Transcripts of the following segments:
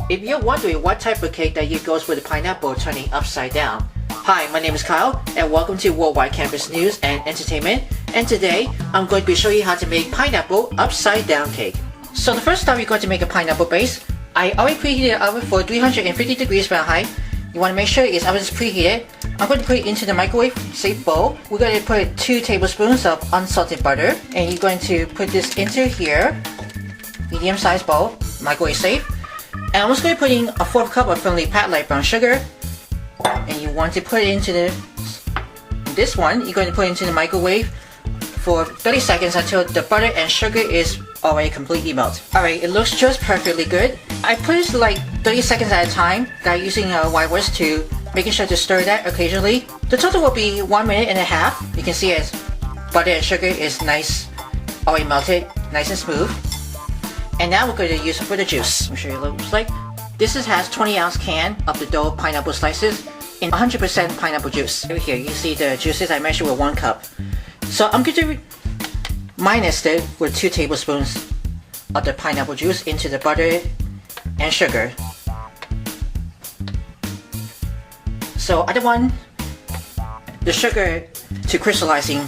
If you're wondering what type of cake that goes with the pineapple turning upside down, hi, my name is Kyle and welcome to Worldwide Campus News and Entertainment, and today I'm going to be showing you how to make pineapple upside down cake. So the first time you're going to make a pineapple base, I already preheated the oven for 350 degrees Fahrenheit. You want to make sure its oven is preheated. I'm going to put it into the microwave safe bowl. We're going to put 2 tablespoons of unsalted butter, and you're going to put this into here, medium sized bowl, microwave safe. And I'm just going to put in a 4th cup of finely packed light brown sugar, and you want to put it into this one. You're going to put it into the microwave for 30 seconds until the butter and sugar is already completely melted. Alright, it looks just perfectly good. I put it like 30 seconds at a time by using a wire whisk to making sure to stir that occasionally. The total will be 1 minute and a half. You can see as butter and sugar is nice, already melted, nice and smooth. And now we're going to use it for the juice. Let me show you what it looks like. This has 20-ounce can of the dough pineapple slices in 100% pineapple juice. Over here you see the juices I measured with 1 cup. So I'm going to minus it with 2 tablespoons of the pineapple juice into the butter and sugar. So I don't want the sugar to crystallizing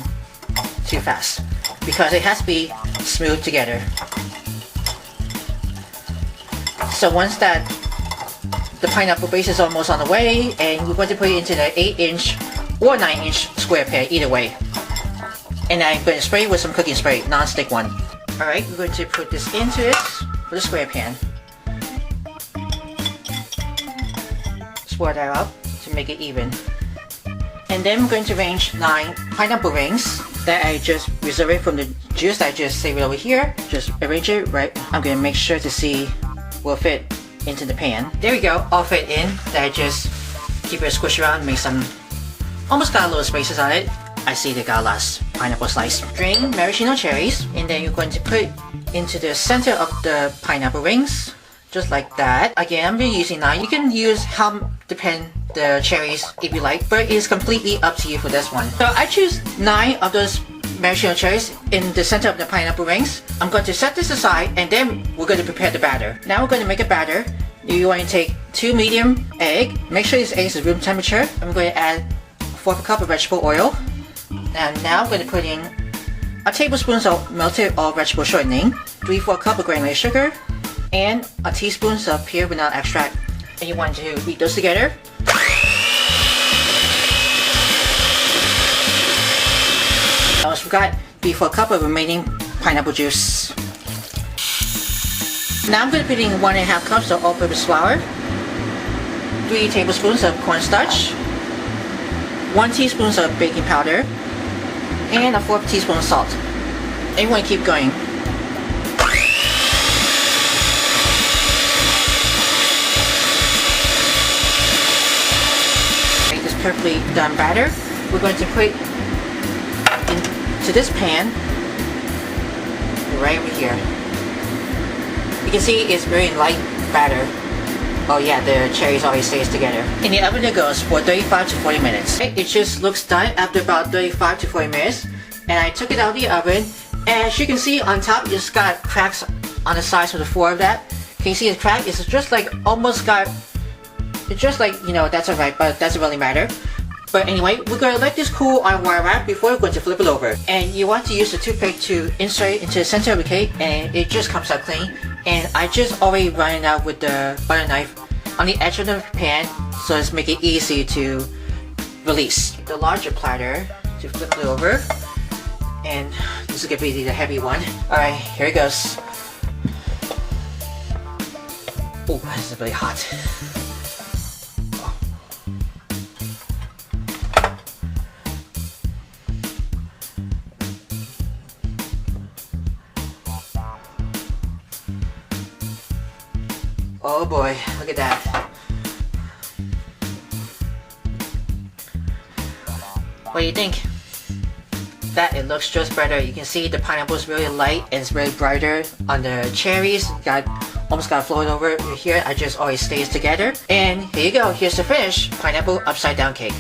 too fast because it has to be smooth together. So once that the pineapple base is almost on the way, and we're going to put it into the 8-inch or 9-inch square pan, either way. And I'm going to spray it with some cooking spray, non-stick one. Alright, we're going to put this into it for the square pan. Spread that out to make it even. And then we're going to arrange 9 pineapple rings that I just reserved from the juice that I just saved over here. Just arrange it right. I'm going to make sure to see will fit into the pan. There we go, all fit in. That I just keep it squish around, make some, almost got a little spaces on it. I see they got a last pineapple slice. Drain maraschino cherries, and then you're going to put into the center of the pineapple rings, just like that. Again, I'm going to be using 9. You can use how depend the cherries if you like, but it's completely up to you for this one. So I choose 9 of those maraschino cherries in the center of the pineapple rings. I'm going to set this aside, and then we're going to prepare the batter. Now we're going to make a batter. You're going to take 2 medium egg. Make sure this egg is room temperature. I'm going to add 1/4 cup of vegetable oil. And now I'm going to put in a tablespoon of melted all vegetable shortening, 3/4 cup of granulated sugar, and a teaspoon of pure vanilla extract. And you want to beat those together. I almost forgot, 3/4 cup of remaining pineapple juice. Now I'm going to put in 1.5 cups of all-purpose flour, 3 tablespoons of cornstarch, 1 teaspoon of baking powder, and a 1/4 teaspoon of salt. And you want to keep going. Make this perfectly done batter. We're going to put into this pan right over here. You can see it's very light batter. Oh yeah, the cherries always stays together. In the oven it goes for 35 to 40 minutes. It just looks done after about 35 to 40 minutes. And I took it out of the oven, and as you can see on top, it's got cracks on the sides of the floor of that. Can you see the crack? It's just like almost got, it's just like, you know, that's alright, but that doesn't really matter. But anyway, we're going to let this cool on wire rack before we're going to flip it over. And you want to use the toothpick to insert it into the center of the cake, and it just comes out clean. And I just already run it out with the butter knife on the edge of the pan, so it's make it easy to release. The larger platter to flip it over, and this is going to be the heavy one. Alright, here it goes. Oh, this is really hot. Oh boy, look at that. What do you think? That it looks just better. You can see the pineapple is really light and it's very brighter on the cherries. Almost got floated over here. I just always stays together. And here you go. Here's the finished pineapple upside down cake.